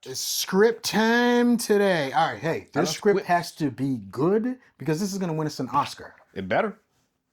It's script time today. All right, hey, this script has to be good because this is going to win us an Oscar. It better.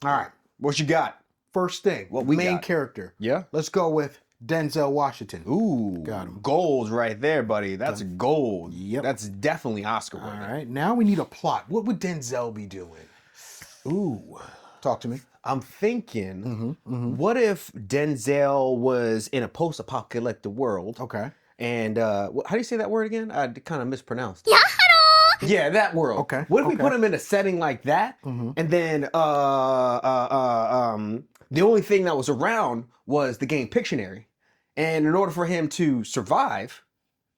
All right. What you got? First thing, what we main got? character. Yeah. Let's go with Denzel Washington. Ooh. Got him. Gold right there, buddy. That's gold. Yep. That's definitely Oscar worthy. All right. Now we need a plot. What would Denzel be doing? Ooh. Talk to me. I'm thinking, what if Denzel was in a post-apocalyptic world? Okay. And how do you say that word again? I kind of mispronounced. Yahoo! Yeah, that world. Okay. What if we put him in a setting like that, and then the only thing that was around was the game Pictionary, and in order for him to survive,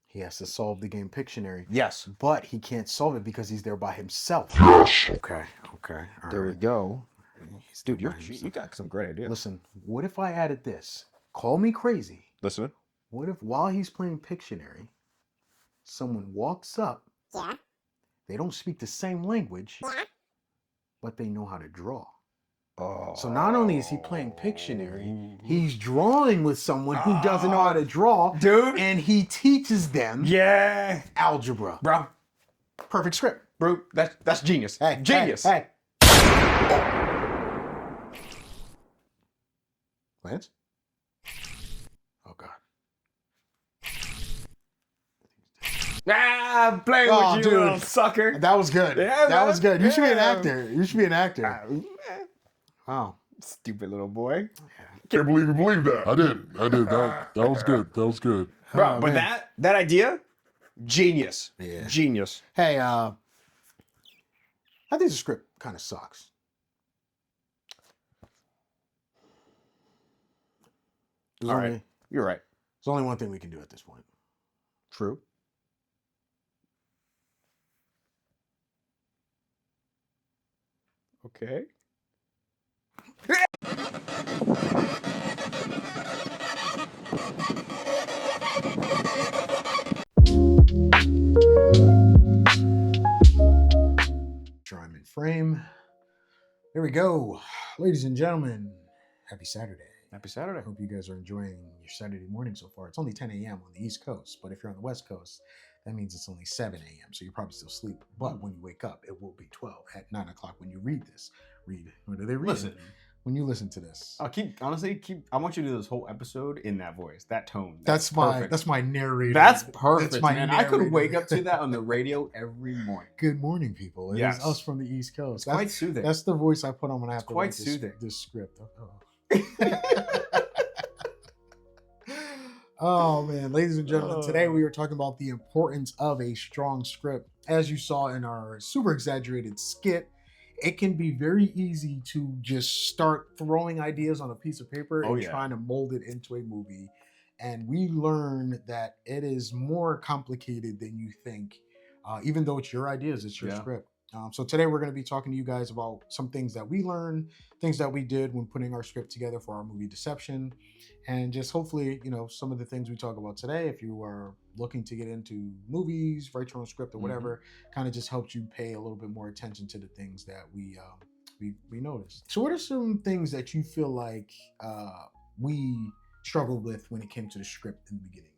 he has to solve the game Pictionary. Yes, but he can't solve it because he's there by himself. Yes. Okay. All there right. we go. Dude, you himself. got some great ideas. Listen, what if I added this? Call me crazy. Listen. What if while he's playing Pictionary, someone walks up, Yeah. they don't speak the same language, Yeah. but they know how to draw. Oh. So not only is he playing Pictionary, he's drawing with someone who doesn't know how to draw. Dude. And he teaches them algebra. Bro. Perfect script. Bro, that's genius. Hey, genius. Hey. Lance? Oh, God. I'm playing with you, little sucker. That was good. Yeah, that man. was good. You should be an Yeah. actor. You should be an actor. Wow. Stupid little boy. Can't believe you believed that. I did. That was good. That was good. Bro, Oh, but man. that idea, genius. Yeah. Genius. Hey, I think the script kind of sucks. All right. You're right. There's only one thing we can do at this point. True. Okay. Sure, I'm in frame. There we go. Ladies and gentlemen, happy Saturday. Happy Saturday. I hope you guys are enjoying your Saturday morning so far. It's only 10 a.m. on the East Coast, but if you're on the West Coast, that means it's only 7 a.m. So you're probably still asleep. But when you wake up, it will be 12 at 9 o'clock when you read this. When do they read Listen. it? When you listen to this. I want you to do this whole episode in that voice, that tone. That's perfect. my narrator. That's perfect, That's my man. I could narrator. wake up to that on the radio every morning. Good morning, people. It Yes. is us from the East Coast. It's quite soothing. That's the voice I put on when I have to quite write soothing. this script. Oh man, ladies and gentlemen, today we are talking about the importance of a strong script. As you saw in our super exaggerated skit, it can be very easy to just start throwing ideas on a piece of paper and trying to mold it into a movie. And we learn that it is more complicated than you think, even though it's your ideas, it's your script. So today we're going to be talking to you guys about some things that we learned, things that we did when putting our script together for our movie Deception, and just hopefully, some of the things we talk about today, if you are looking to get into movies, write your own script or whatever, kind of just helps you pay a little bit more attention to the things that we noticed. So what are some things that you feel like we struggled with when it came to the script in the beginning?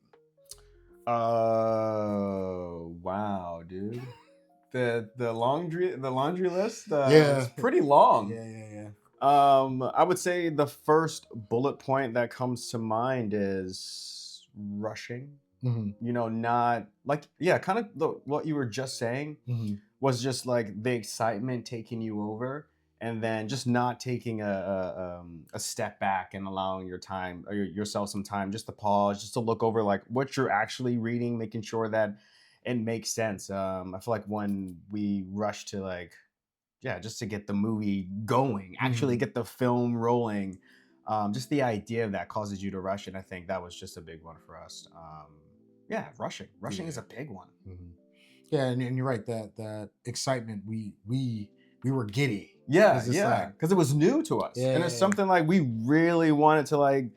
Wow, dude. The laundry list Yeah. is pretty long. Yeah. I would say the first bullet point that comes to mind is rushing. Not like kind of what you were just saying was just like the excitement taking you over, and then just not taking a step back and allowing yourself some time just to pause, just to look over like what you're actually reading, making sure that it makes sense. I feel like when we rush to just to get the movie going, actually get the film rolling, just the idea of that causes you to rush, and I think that was just a big one for us. Rushing is a big one. Yeah, and you're right, that excitement, we were giddy. Because it was new to us, and it's something like we really wanted to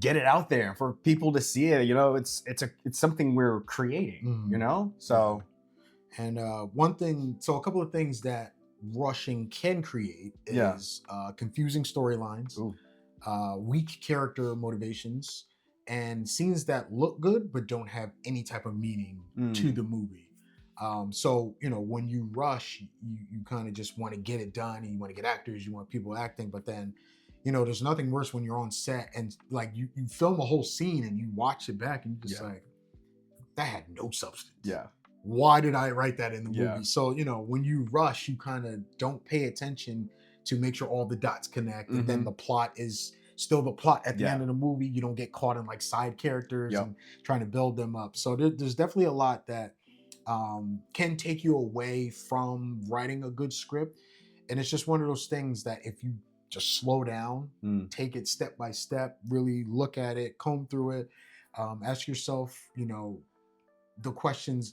get it out there for people to see it. It's something we're creating. So and a couple of things that rushing can create is confusing storylines, weak character motivations, and scenes that look good but don't have any type of meaning to the movie. So, you know, when you rush, you kind of just want to get it done, and you want to get actors, you want people acting, but then, you know, there's nothing worse when you're on set and like you film a whole scene and you watch it back and you just like, that had no substance. Yeah. Why did I write that in the movie? Yeah. So, you know, when you rush, you kind of don't pay attention to make sure all the dots connect, and then the plot is still the plot at the end of the movie. You don't get caught in like side characters and trying to build them up. So there's definitely a lot that can take you away from writing a good script. And it's just one of those things that if you just slow down, take it step by step, really look at it, comb through it, ask yourself, you know, the questions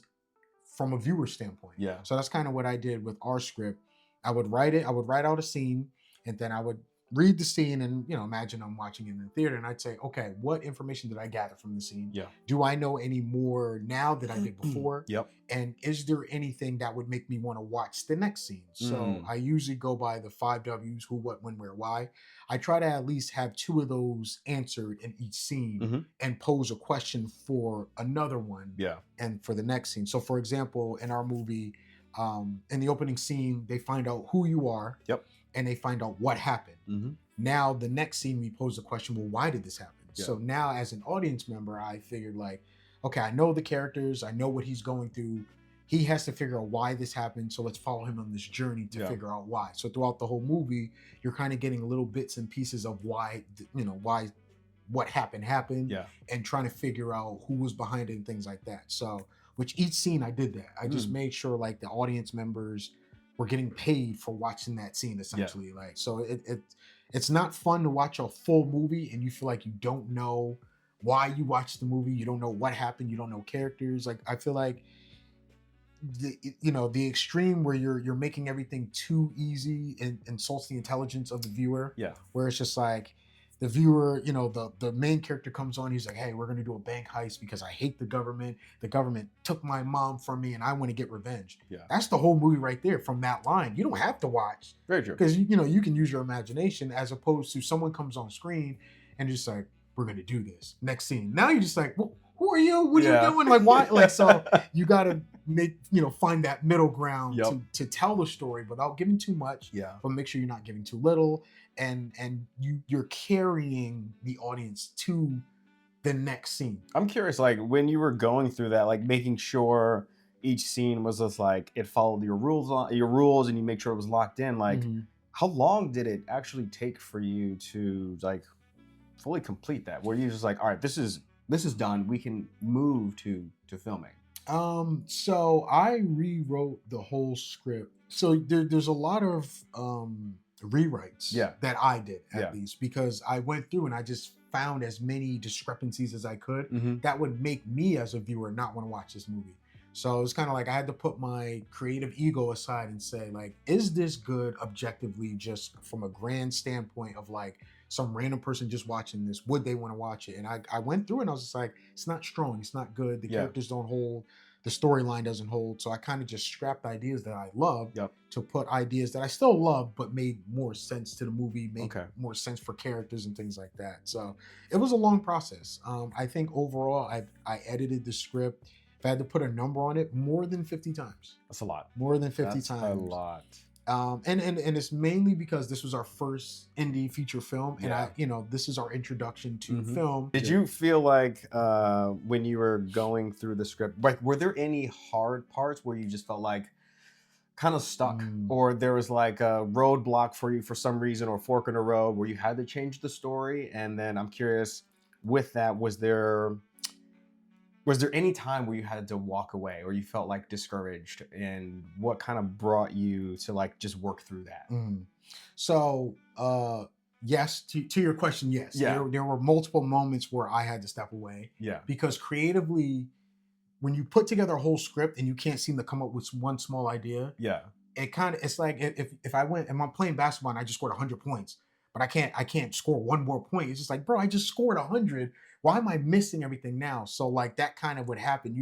from a viewer standpoint. Yeah. So that's kind of what I did with our script. I would write out a scene, and then I would read the scene, and, you know, imagine I'm watching it in the theater, and I'd say, okay, what information did I gather from the scene? Yeah. Do I know any more now than I did before? Yep. And is there anything that would make me want to watch the next scene? So I usually go by the 5 W's: who, what, when, where, why. I try to at least have 2 of those answered in each scene and pose a question for another one. Yeah. And for the next scene. So for example, in our movie, in the opening scene, they find out who you are. Yep. And they find out what happened. Now, the next scene, we pose the question, well, why did this happen? Yeah. So now, as an audience member, I figured like, okay, I know the characters, I know what he's going through. He has to figure out why this happened, so let's follow him on this journey to figure out why. So throughout the whole movie, you're kind of getting little bits and pieces of why, you know, why what happened, and trying to figure out who was behind it and things like that. So, which each scene I did that. I just made sure like the audience members were getting paid for watching that scene, essentially. Like, so it's not fun to watch a full movie and you feel like you don't know why you watched the movie, you don't know what happened, you don't know characters. Like, I feel like the extreme where you're making everything too easy and insults the intelligence of the viewer. Yeah. Where it's just like the viewer, you know, the main character comes on, he's like, hey, we're going to do a bank heist because I hate the government. The government took my mom from me and I want to get revenge. Yeah. That's the whole movie right there from that line. You don't have to watch. Very true. Because, you know, you can use your imagination, as opposed to someone comes on screen and just like, we're going to do this. Next scene. Now you're just like, well, who are you? What are you doing? Like, why? Like, so you got to find that middle ground to tell the story without giving too much. Yeah. But make sure you're not giving too little. And you're carrying the audience to the next scene. I'm curious, like, when you were going through that, like making sure each scene was just like it followed your rules and you make sure it was locked in. Like, how long did it actually take for you to like fully complete that? Where you just like, all right, this is done. We can move to filming. So I rewrote the whole script. So there's a lot of rewrites that I did at least, because I went through and I just found as many discrepancies as I could that would make me as a viewer not want to watch this movie. So it's kind of like I had to put my creative ego aside and say, like, is this good objectively, just from a grand standpoint of like some random person just watching this, would they want to watch it? And I went through it and I was just like, it's not strong, it's not good, the characters don't hold, the storyline doesn't hold. So I kind of just scrapped ideas that I loved to put ideas that I still love but made more sense to the movie, made more sense for characters and things like that. So it was a long process. I think overall I edited the script, if I had to put a number on it, more than 50 times. That's a lot. More than 50 times. A lot. And it's mainly because this was our first indie feature film, and this is our introduction to film. Did you feel like when you were going through the script, like, were there any hard parts where you just felt like kind of stuck, or there was like a roadblock for you for some reason, or fork in the road where you had to change the story? And then I'm curious, with that, was there any time where you had to walk away or you felt like discouraged, and what kind of brought you to like just work through that? So, yes, to your question, yes. Yeah. There were multiple moments where I had to step away. Yeah. Because creatively, when you put together a whole script and you can't seem to come up with one small idea, it's like if I'm playing basketball and I just scored 100 points, but I can't score one more point. It's just like, bro, I just scored 100. Why am I missing everything now? So like that kind of would happen.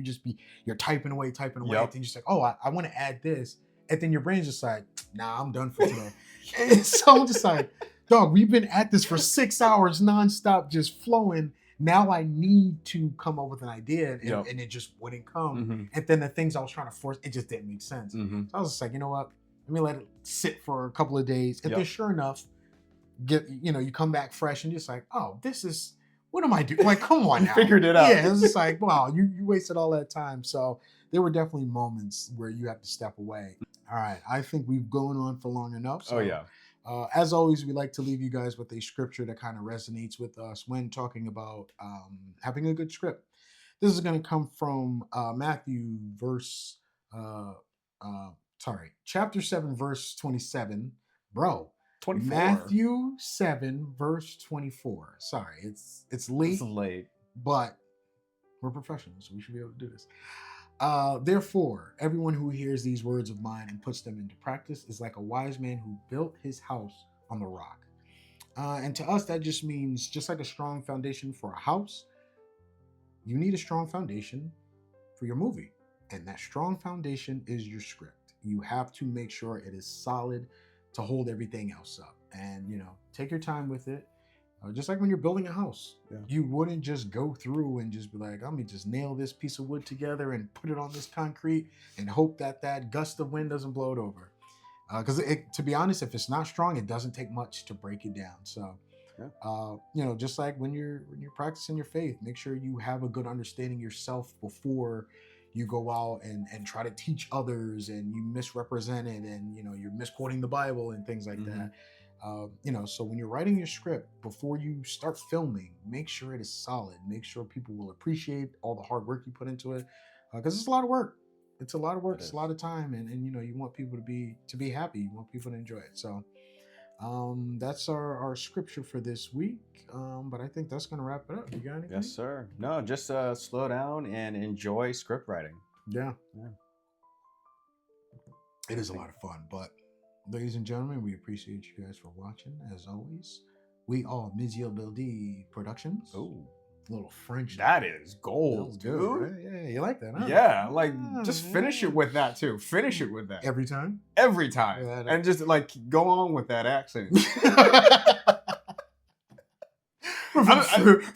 You're typing away, and then you're just like, oh, I want to add this. And then your brain's just like, nah, I'm done for today. And so I'm just like, dog, we've been at this for 6 hours nonstop, just flowing. Now I need to come up with an idea, and, Yep. and it just wouldn't come. Mhm. And then the things I was trying to force, it just didn't make sense. Mhm. So I was just like, you know what? Let me let it sit for a couple of days. And Yep. then sure enough, you come back fresh and just like, oh, this is, what am I doing? Like, come on You now. figured it out. Yeah, it was just like, wow, you wasted all that time. So there were definitely moments where you have to step away. All right, I think we've gone on for long enough. So, Oh yeah. as always, we like to leave you guys with a scripture that kind of resonates with us when talking about having a good script. This is going to come from Matthew chapter 7, verse 27. Bro, 24. Matthew 7, verse 24. Sorry, it's late, It's late. but we're professionals, so we should be able to do this. Therefore, everyone who hears these words of mine and puts them into practice is like a wise man who built his house on the rock. And to us, that just means, just like a strong foundation for a house, you need a strong foundation for your movie. And that strong foundation is your script. You have to make sure it is solid to hold everything else up. And, take your time with it. Just like when you're building a house, you wouldn't just go through and just be like, let me just nail this piece of wood together and put it on this concrete and hope that gust of wind doesn't blow it over. Because to be honest, if it's not strong, it doesn't take much to break it down. So, just like when you're practicing your faith, make sure you have a good understanding yourself before you go out and try to teach others, and you misrepresent it, and you're misquoting the Bible and things like that. So when you're writing your script, before you start filming, make sure it is solid. Make sure people will appreciate all the hard work you put into it, because it's a lot of work. It's a lot of work. It's a lot of time, and you want people to be happy. You want people to enjoy it. So that's our scripture for this week. But I think that's gonna wrap it up. You got anything? Yes, sir. No, just slow down and enjoy script writing. Yeah. It is a lot of fun, but. Ladies and gentlemen, we appreciate you guys for watching. As always, we are Mizio Bildi Productions. Oh, a little French. That is gold, That dude. good, right? Yeah, you like that, huh? Yeah, just finish it with that too. Finish it with that every time. Every time, and just go on with that accent.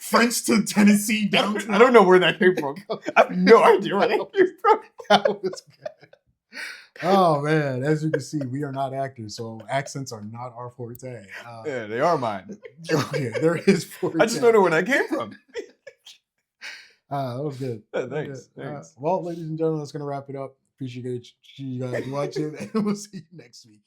French to Tennessee down. I don't know where that came from. I have no idea where that came from. That was good. Oh man, as you can see, we are not actors, so accents are not our forte. Yeah, they are mine. Yeah, there is forte. I just don't know where that came from. That was good. Thanks. Well, ladies and gentlemen, that's gonna wrap it up. Appreciate you guys watching, and we'll see you next week.